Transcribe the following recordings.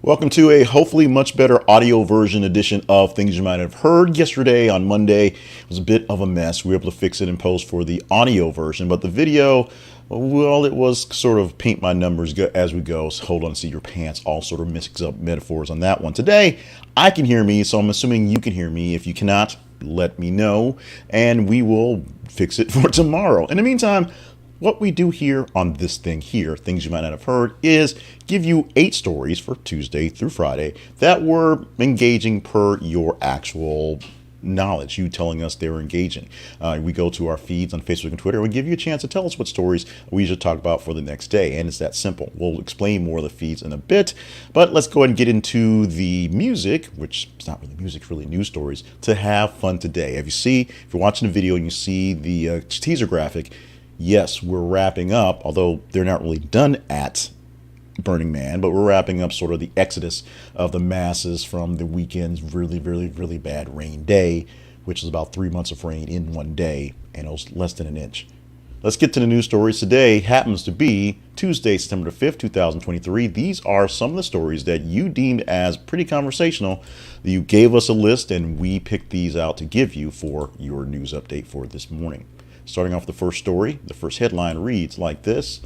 Welcome to a hopefully much better audio version edition of Things You Might Have Heard. Yesterday on Monday, it was a bit of a mess. We were able to fix it in post for the audio version, but the video, well, it was sort of paint my numbers as we go. So hold on, see your pants, all sort of mix up metaphors on that one. Today, I can hear me, so I'm assuming you can hear me. If you cannot, let me know, and we will fix it for tomorrow. In the meantime, what we do here on this thing here, Things You Might Not Have Heard, is give you 8 stories for Tuesday through Friday that were engaging per your actual knowledge, you telling us they were engaging. We go to our feeds on Facebook and Twitter. We give you a chance to tell us what stories we should talk about for the next day, and it's that simple. We'll explain more of the feeds in a bit, but let's go ahead and get into the music, which is not really music, it's really news stories, to have fun today. If you're watching the video and you see the teaser graphic, yes, we're wrapping up, although they're not really done at Burning Man, but we're wrapping up sort of the exodus of the masses from the weekend's really bad rain day, which is about 3 months of rain in one day, and it was less than an inch. Let's get to the news stories. Today happens to be Tuesday, September 5th, 2023. These are some of the stories that you deemed as pretty conversational. You gave us a list, and we picked these out to give you for your news update for this morning. Starting off the first story, the first headline reads like this: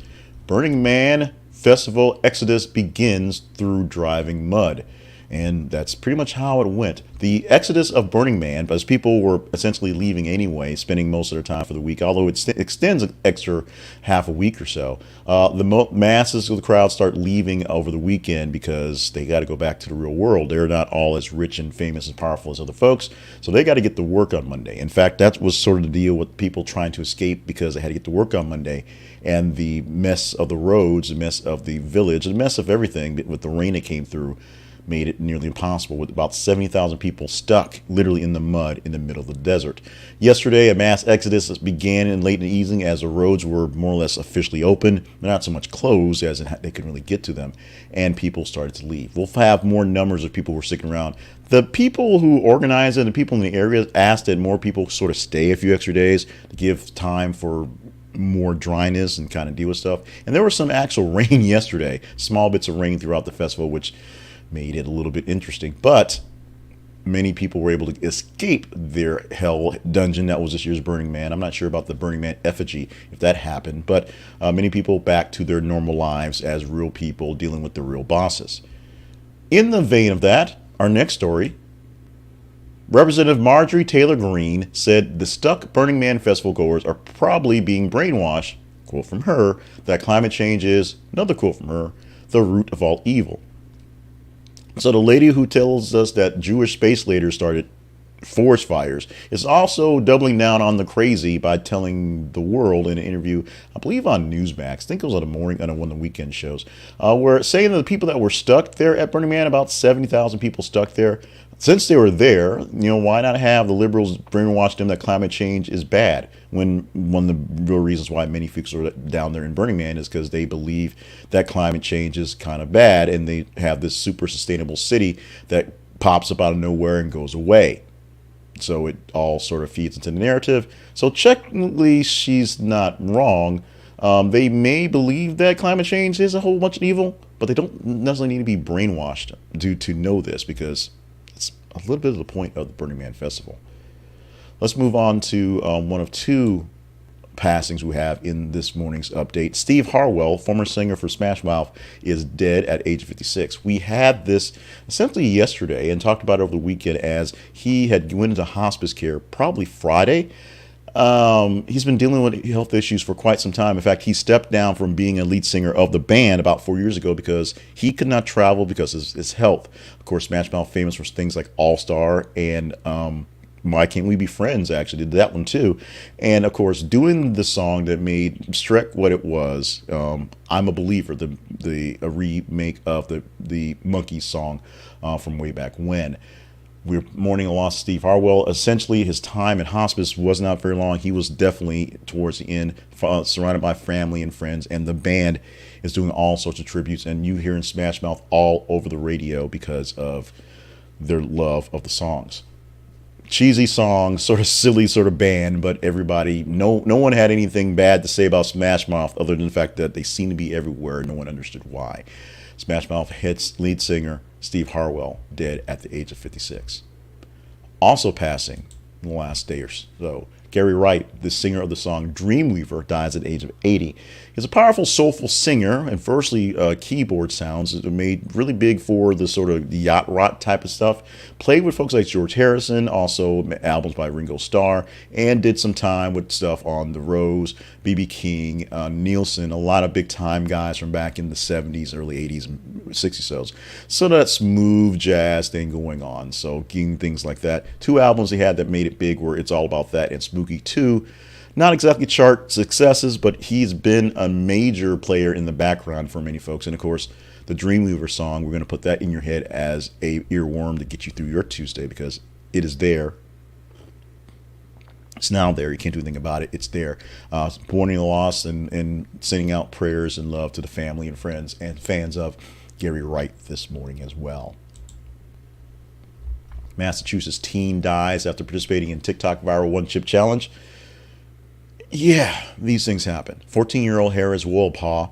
Burning Man Festival Exodus begins through driving mud. And that's pretty much how it went. The exodus of Burning Man, as people were essentially leaving anyway, spending most of their time for the week, although it extends an extra half a week or so. The masses of the crowd start leaving over the weekend because they got to go back to the real world. They're not all as rich and famous and powerful as other folks, so they got to get to work on Monday. In fact, that was sort of the deal with people trying to escape because they had to get to work on Monday. And the mess of the roads, the mess of the village, the mess of everything with the rain that came through made it nearly impossible, with about 70,000 people stuck literally in the mud in the middle of the desert. Yesterday, a mass exodus began in late in the evening as the roads were more or less officially open. They're not so much closed as they couldn't really get to them, and people started to leave. We'll have more numbers of people who are sticking around. The people who organize it, the people in the area, asked that more people sort of stay a few extra days to give time for more dryness and kind of deal with stuff. And there was some actual rain yesterday, small bits of rain throughout the festival, which made it a little bit interesting, but many people were able to escape their hell dungeon that was this year's Burning Man. I'm not sure about the Burning Man effigy, if that happened, but many people back to their normal lives as real people dealing with the real bosses. In the vein of that, our next story, Representative Marjorie Taylor Greene said the stuck Burning Man festival goers are probably being brainwashed, quote from her, that climate change is, another quote from her, the root of all evil. So the lady who tells us that Jewish space laters started forest fires is also doubling down on the crazy by telling the world in an interview, I believe on Newsmax, I think it was on the morning, on one of the weekend shows, where saying that the people that were stuck there at Burning Man, about 70,000 people stuck there, since they were there, why not have the liberals brainwash them that climate change is bad? When one of the real reasons why many folks are down there in Burning Man is because they believe that climate change is kind of bad, and they have this super sustainable city that pops up out of nowhere and goes away. So it all sort of feeds into the narrative. So technically, she's not wrong. They may believe that climate change is a whole bunch of evil, but they don't necessarily need to be brainwashed to know this, because it's a little bit of the point of the Burning Man Festival. Let's move on to one of two passings we have in this morning's update. Steve Harwell, former singer for Smash Mouth, is dead at age 56. We had this essentially yesterday and talked about it over the weekend as he had went into hospice care probably Friday. He's been dealing with health issues for quite some time. In fact, he stepped down from being a lead singer of the band about 4 years ago because he could not travel because of his health. Of course, Smash Mouth famous for things like All Star and Why Can't We Be Friends, actually did that one too. And of course, doing the song that made Shrek what it was, I'm a Believer, a remake of the Monkees song from way back when. We're mourning the loss of Steve Harwell. Essentially, his time in hospice was not very long. He was definitely towards the end, surrounded by family and friends, and the band is doing all sorts of tributes, and you hear in Smash Mouth all over the radio because of their love of the songs. Cheesy songs, sort of silly sort of band, but everybody, no one had anything bad to say about Smash Mouth other than the fact that they seem to be everywhere and no one understood why. Smash Mouth hits lead singer Steve Harwell, dead at the age of 56. Also passing in the last day or so, Gary Wright, the singer of the song Dreamweaver, dies at the age of 80. He's a powerful, soulful singer, and firstly, keyboard sounds that are made really big for the sort of the yacht rock type of stuff. Played with folks like George Harrison, also albums by Ringo Starr, and did some time with stuff on The Rose, B.B. King, Nielsen, a lot of big time guys from back in the 70s, early 80s, and 60s. So that smooth jazz thing going on. So getting things like that. 2 albums he had that made it big were It's All About That and Spooky 2. Not exactly chart successes, but he's been a major player in the background for many folks. And of course, the Dreamweaver song, we're going to put that in your head as a earworm to get you through your Tuesday, because it is there. It's now there. You can't do anything about it. It's there. Mourning the loss and sending out prayers and love to the family and friends and fans of Gary Wright this morning as well. Massachusetts teen dies after participating in TikTok viral one-chip challenge. Yeah, these things happen. 14-year-old Harris Wolpaw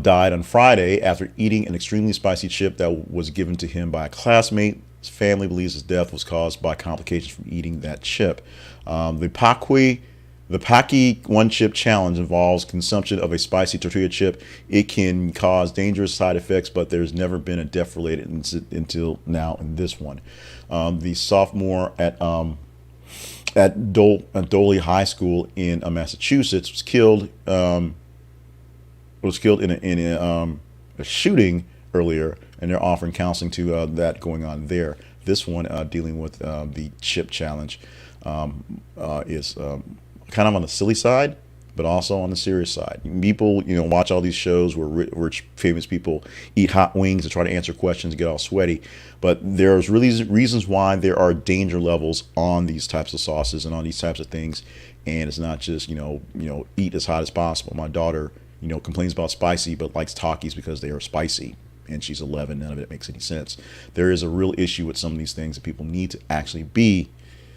died on Friday after eating an extremely spicy chip that was given to him by a classmate. His family believes his death was caused by complications from eating that chip. The Paki one-chip challenge involves consumption of a spicy tortilla chip. It can cause dangerous side effects, but there's never been a death-related incident until now in this one. The sophomore at Doley High School in Massachusetts was killed. In a shooting earlier, and they're offering counseling to that going on there. This one dealing with the chip challenge is kind of on the silly side, but also on the serious side. People, watch all these shows where rich, famous people eat hot wings to try to answer questions and get all sweaty. But there's really reasons why there are danger levels on these types of sauces and on these types of things. And it's not just, eat as hot as possible. My daughter, complains about spicy, but likes Takis because they are spicy. And she's 11. None of it makes any sense. There is a real issue with some of these things that people need to actually be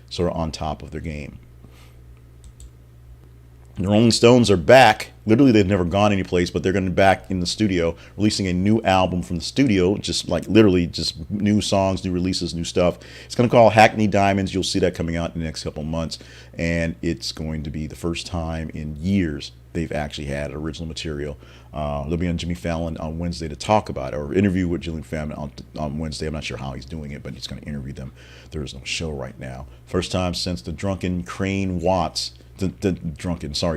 sort of on top of their game. The Rolling Stones are back. Literally, they've never gone anyplace, but they're going to be back in the studio, releasing a new album from the studio, just new songs, new releases, new stuff. It's going to call Hackney Diamonds. You'll see that coming out in the next couple months, and it's going to be the first time in years they've actually had original material. They'll be on Jimmy Fallon on Wednesday to talk about it, or interview with Jimmy Fallon on Wednesday. I'm not sure how he's doing it, but he's going to interview them. There is no show right now. First time since the drunken Crane Watts.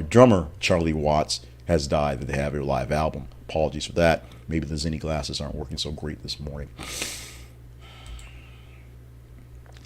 Drummer Charlie Watts has died that they have a live album. Apologies for that. Maybe the Zenny glasses aren't working so great this morning.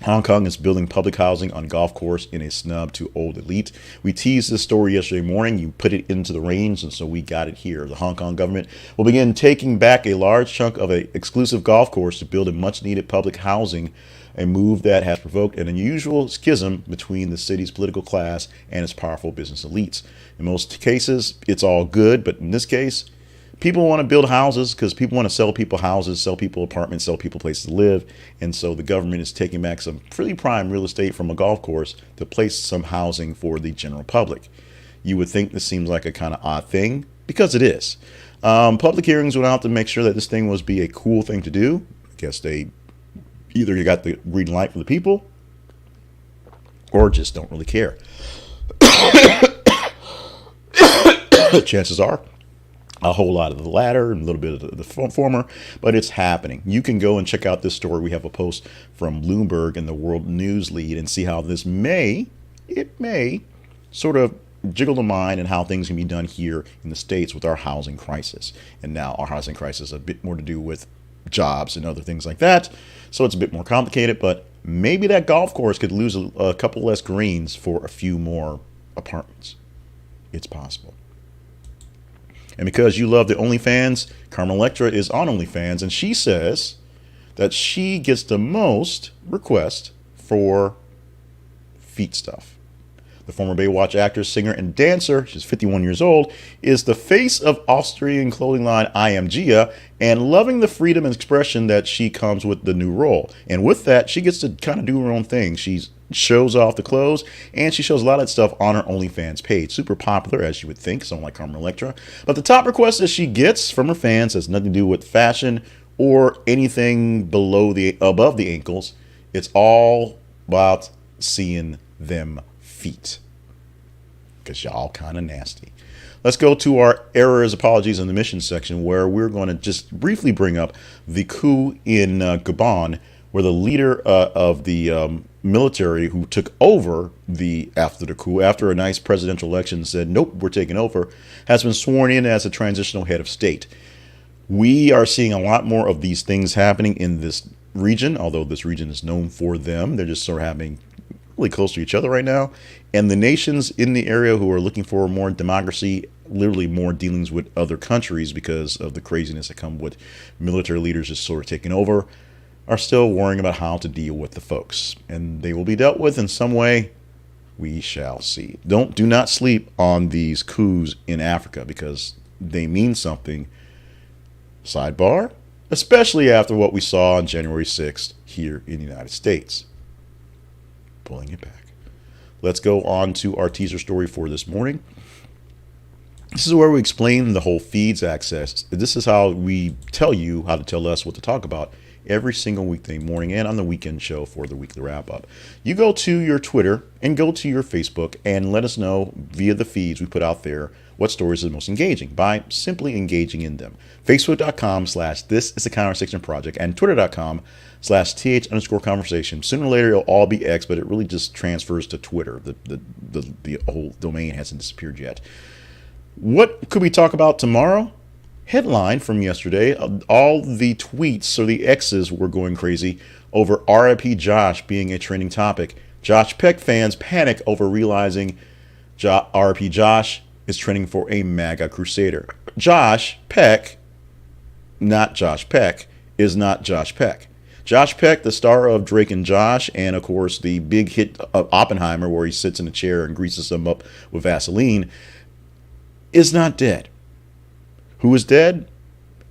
Hong Kong is building public housing on golf course in a snub to old elite. We teased this story yesterday morning. You put it into the range, and so we got it here. The Hong Kong government will begin taking back a large chunk of an exclusive golf course to build a much-needed public housing, a move that has provoked an unusual schism between the city's political class and its powerful business elites. In most cases, it's all good, but in this case, people want to build houses because people want to sell people houses, sell people apartments, sell people places to live. And so the government is taking back some pretty prime real estate from a golf course to place some housing for the general public. You would think this seems like a kind of odd thing, because it is. Public hearings went out to make sure that this thing was be a cool thing to do. I guess they either you got the green light from the people or just don't really care. Chances are a whole lot of the latter and a little bit of the former, but it's happening. You can go and check out this story. We have a post from Bloomberg and the World News Lead and see how this may sort of jiggle the mind and how things can be done here in the States with our housing crisis. And now our housing crisis has a bit more to do with jobs and other things like that. So it's a bit more complicated, but maybe that golf course could lose a couple less greens for a few more apartments. It's possible. And because you love the OnlyFans, Carmen Electra is on OnlyFans, and she says that she gets the most requests for feet stuff. The former Baywatch actress, singer, and dancer, she's 51 years old, is the face of Austrian clothing line I Am Gia, and loving the freedom and expression that she comes with the new role. And with that, she gets to kind of do her own thing. She's shows off the clothes, and she shows a lot of stuff on her OnlyFans page. Super popular, as you would think, someone like Carmen Electra. But the top request that she gets from her fans has nothing to do with fashion or anything above the ankles. It's all about seeing them feet, because y'all kind of nasty. Let's go to our errors, apologies, and omissions section, where we're going to just briefly bring up the coup in Gabon, where the leader of the military who took over after the coup, after a nice presidential election, said, nope, we're taking over, has been sworn in as a transitional head of state. We are seeing a lot more of these things happening in this region, although this region is known for them. They're just sort of happening really close to each other right now. And the nations in the area who are looking for more democracy, literally more dealings with other countries because of the craziness that come with military leaders just sort of taking over, are still worrying about how to deal with the folks. And they will be dealt with in some way. We shall see. Do not sleep on these coups in Africa, because they mean something. Sidebar, especially after what we saw on January 6th here in the United States. Pulling it back. Let's go on to our teaser story for this morning. This is where we explain the whole feeds access. This is how we tell you how to tell us what to talk about every single weekday morning and on the weekend show for the weekly wrap up. You go to your Twitter and go to your Facebook and let us know via the feeds we put out there what stories are the most engaging by simply engaging in them. Facebook.com/This Is a Conversation Project and Twitter.com/th_conversation. Sooner or later it'll all be X, but it really just transfers to Twitter. The whole domain hasn't disappeared yet. What could we talk about tomorrow? Headline from yesterday, all the tweets or the X's were going crazy over RIP Josh being a trending topic. Josh Peck fans panic over realizing RIP Josh is trending for a MAGA crusader. Josh Peck, not Josh Peck, is not Josh Peck. Josh Peck, the star of Drake and Josh, and of course the big hit of Oppenheimer, where he sits in a chair and greases them up with Vaseline, is not dead. Who is dead?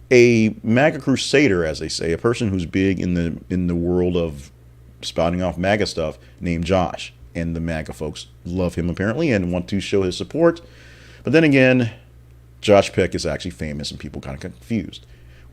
A MAGA crusader, as they say, a person who's big in the world of spouting off MAGA stuff, named Josh. And the MAGA folks love him apparently and want to show his support. But then again, Josh Peck is actually famous and people kind of confused.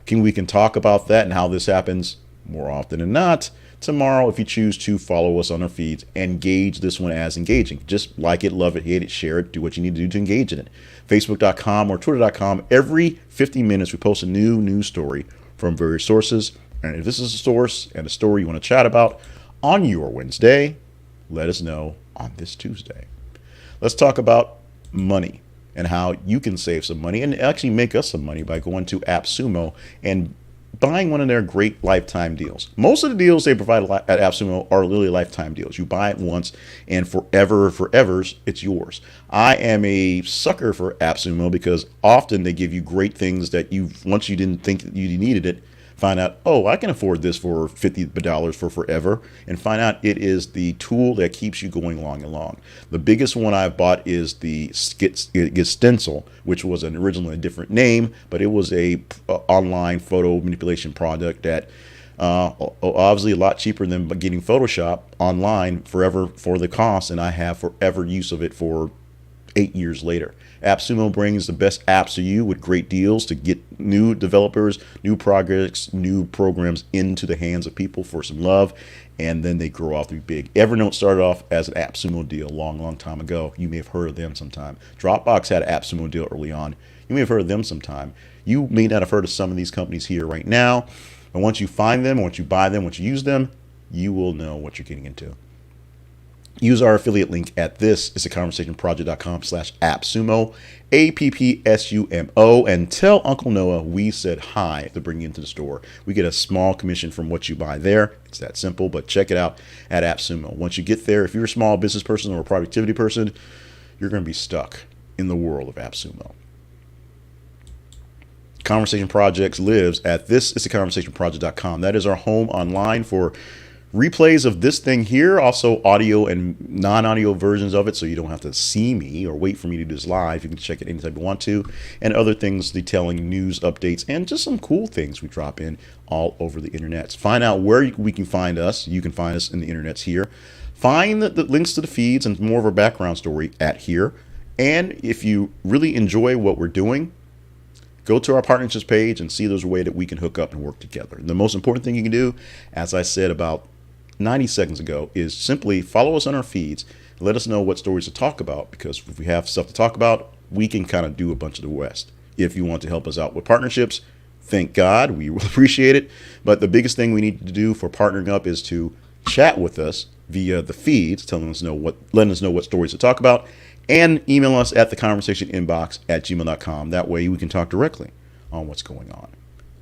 We can talk about that and how this happens more often than not tomorrow if you choose to follow us on our feeds and gauge this one as engaging. Just like it, love it, hate it, share it, do what you need to do to engage in it. Facebook.com or Twitter.com, every 50 minutes we post a new news story from various sources. And if this is a source and a story you want to chat about on your Wednesday, let us know on this Tuesday. Let's talk about money and how you can save some money and actually make us some money by going to AppSumo and buying one of their great lifetime deals. Most of the deals they provide at AppSumo are literally lifetime deals. You buy it once and forevers, it's yours. I am a sucker for AppSumo because often they give you great things that once you didn't think you needed it, find out, oh, I can afford this for $50 for forever, and find out it is the tool that keeps you going long and long. The biggest one I've bought is the Stencil, which was originally a different name, but it was a online photo manipulation product that obviously a lot cheaper than getting Photoshop online forever for the cost, and I have forever use of it for 8 years later. AppSumo brings the best apps to you with great deals to get new developers, new projects, new programs into the hands of people for some love, and then they grow off to be big. Evernote started off as an AppSumo deal a long time ago. You may have heard of them sometime. Dropbox had an AppSumo deal early on. You may have heard of them sometime. You may not have heard of some of these companies here right now, and once you find them, once you buy them, once you use them, you will know what you're getting into. Use our affiliate link at thisisaconversationproject.com/AppSumo, AppSumo, and tell Uncle Noah we said hi to bring you into the store. We get a small commission from what you buy there. It's that simple, but check it out at AppSumo. Once you get there, if you're a small business person or a productivity person, you're going to be stuck in the world of AppSumo. Conversation Projects lives at thisisaconversationproject.com. That is our home online for replays of this thing here, also audio and non-audio versions of it, so you don't have to see me or wait for me to do this live. You can check it anytime you want to, and other things detailing news updates and just some cool things we drop in all over the internet. Find out where we can find us. You can find us in the internets here. Find the links to the feeds and more of our background story at here. And if you really enjoy what we're doing, go to our partnerships page and see there's a way that we can hook up and work together. And the most important thing you can do, as I said about 90 seconds ago, is simply follow us on our feeds. Let us know what stories to talk about, because if we have stuff to talk about, we can kind of do a bunch of the rest. If you want to help us out with partnerships, thank God, we will appreciate it. But the biggest thing we need to do for partnering up is to chat with us via the feeds, letting us know what stories to talk about, and email us at theconversationinbox@gmail.com. That way we can talk directly on what's going on.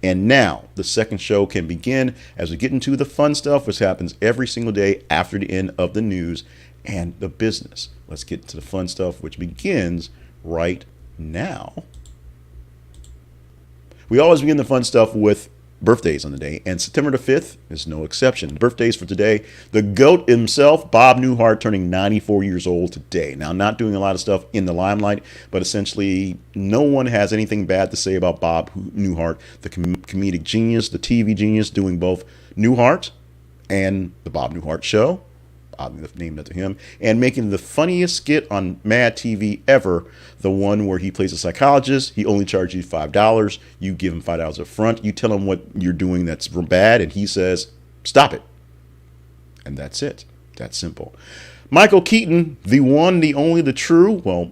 And now the second show can begin as we get into the fun stuff, which happens every single day after the end of the news and the business. Let's get to the fun stuff, which begins right now. We always begin the fun stuff with birthdays on the day, and September the 5th is no exception. Birthdays for today: the GOAT himself, Bob Newhart, turning 94 years old today. Now, not doing a lot of stuff in the limelight, but essentially no one has anything bad to say about Bob Newhart, the comedic genius, the TV genius, doing both Newhart and the Bob Newhart Show, oddly named after him, and making the funniest skit on Mad TV ever, the one where he plays a psychologist. He only charges you $5. You give him $5 up front. You tell him what you're doing that's bad, and he says, stop it. And that's it. That's simple. Michael Keaton, the one, the only, the true. Well,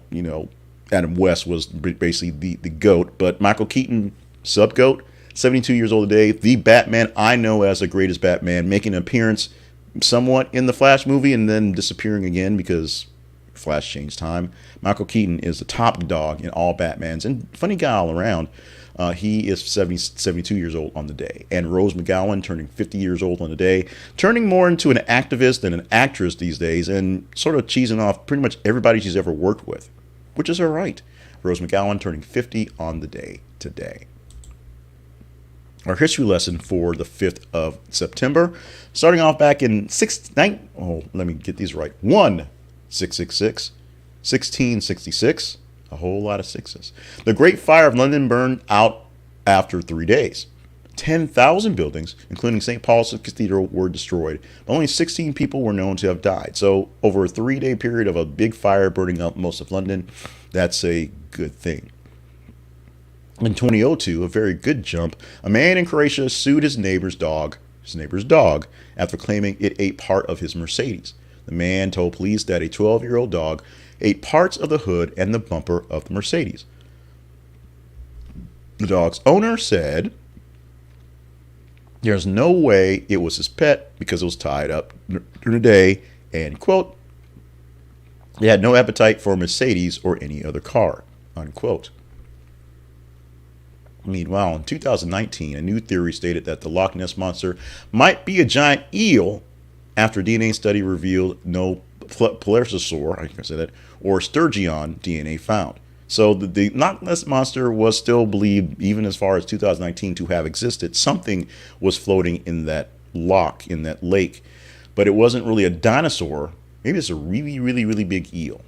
Adam West was basically the GOAT, but Michael Keaton, sub-GOAT, 72 years old today, the Batman I know as the greatest Batman, making an appearance somewhat in the Flash movie and then disappearing again because Flash changed time. Michael Keaton is the top dog in all Batmans, and funny guy all around. He is 72 years old on the day. And Rose McGowan turning 50 years old on the day, turning more into an activist than an actress these days, and sort of cheesing off pretty much everybody she's ever worked with, which is all right. Rose McGowan turning 50 on the day today. Our history lesson for the 5th of September, starting off back in 1666, a whole lot of sixes. The Great Fire of London burned out after 3 days. 10,000 buildings, including St. Paul's Cathedral, were destroyed, but only 16 people were known to have died. So over a 3-day period of a big fire burning up most of London, that's a good thing. In 2002, a very good jump, a man in Croatia sued his neighbor's dog, after claiming it ate part of his Mercedes. The man told police that a 12-year-old dog ate parts of the hood and the bumper of the Mercedes. The dog's owner said there's no way it was his pet because it was tied up during the day, and, quote, it had no appetite for a Mercedes or any other car, unquote. Meanwhile, in 2019, a new theory stated that the Loch Ness Monster might be a giant eel after a DNA study revealed no plesiosaur, I can say that, or sturgeon DNA found. So the Loch Ness Monster was still believed, even as far as 2019, to have existed. Something was floating in that loch, in that lake, but it wasn't really a dinosaur. Maybe it's a really, really, really big eel.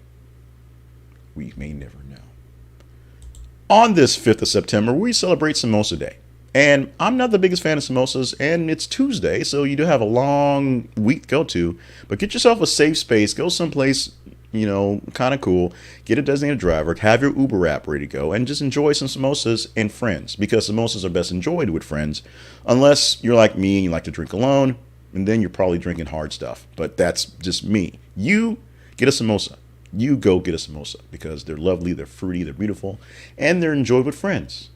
We may never know. On this 5th of September, we celebrate Samosa Day. And I'm not the biggest fan of samosas, and it's Tuesday, so you do have a long week to go to. But get yourself a safe space. Go someplace, kind of cool. Get a designated driver. Have your Uber app ready to go. And just enjoy some samosas and friends. Because samosas are best enjoyed with friends. Unless you're like me and you like to drink alone. And then you're probably drinking hard stuff. But that's just me. You get a samosa. You go get a samosa because they're lovely, they're fruity, they're beautiful, and they're enjoyed with friends.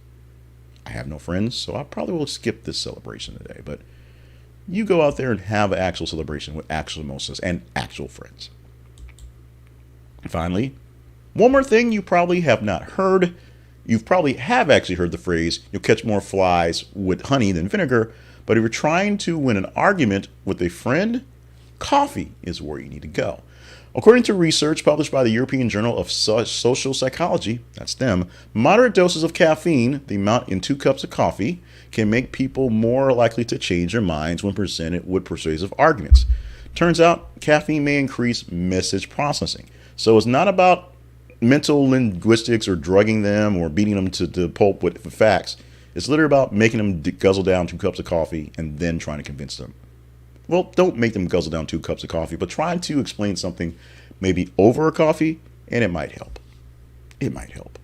I have no friends, so I probably will skip this celebration today, but you go out there and have an actual celebration with actual samosas and actual friends. And finally, one more thing you probably have not heard. You probably have actually heard the phrase, you'll catch more flies with honey than vinegar, but if you're trying to win an argument with a friend, coffee is where you need to go. According to research published by the European Journal of Social Psychology, that's them, moderate doses of caffeine, the amount in 2 cups of coffee, can make people more likely to change their minds when presented with persuasive arguments. Turns out, caffeine may increase message processing. So it's not about mental linguistics or drugging them or beating them to the pulp with the facts. It's literally about making them guzzle down 2 cups of coffee and then trying to convince them. Well, don't make them guzzle down 2 cups of coffee, but try to explain something maybe over a coffee, and it might help. It might help.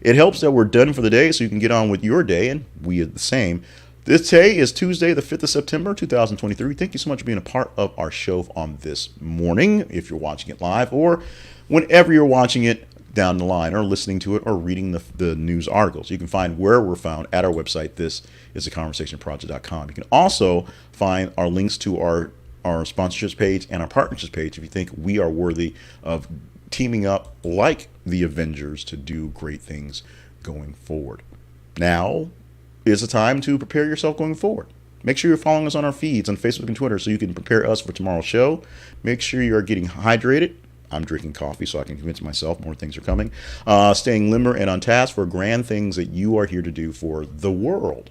It helps that we're done for the day, so you can get on with your day, and we are the same. This day is Tuesday, the 5th of September, 2023. Thank you so much for being a part of our show on this morning, if you're watching it live, or whenever you're watching it down the line, or listening to it, or reading the news articles. You can find where we're found at our website. This is theconversationproject.com. You can also find our links to our sponsorships page and our partnerships page if you think we are worthy of teaming up like the Avengers to do great things going forward. Now is the time to prepare yourself going forward. Make sure you're following us on our feeds on Facebook and Twitter so you can prepare us for tomorrow's show. Make sure you are getting hydrated. I'm drinking coffee so I can convince myself more things are coming. Staying limber and on task for grand things that you are here to do for the world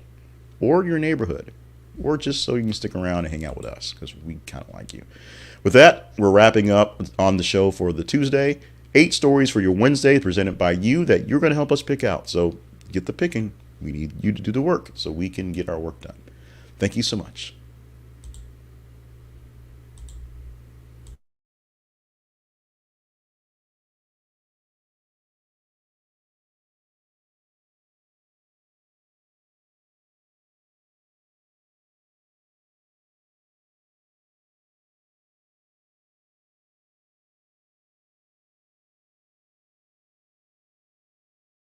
or your neighborhood, or just so you can stick around and hang out with us because we kind of like you. With that, we're wrapping up on the show for the Tuesday. 8 stories for your Wednesday presented by you that you're going to help us pick out. So get the picking. We need you to do the work so we can get our work done. Thank you so much.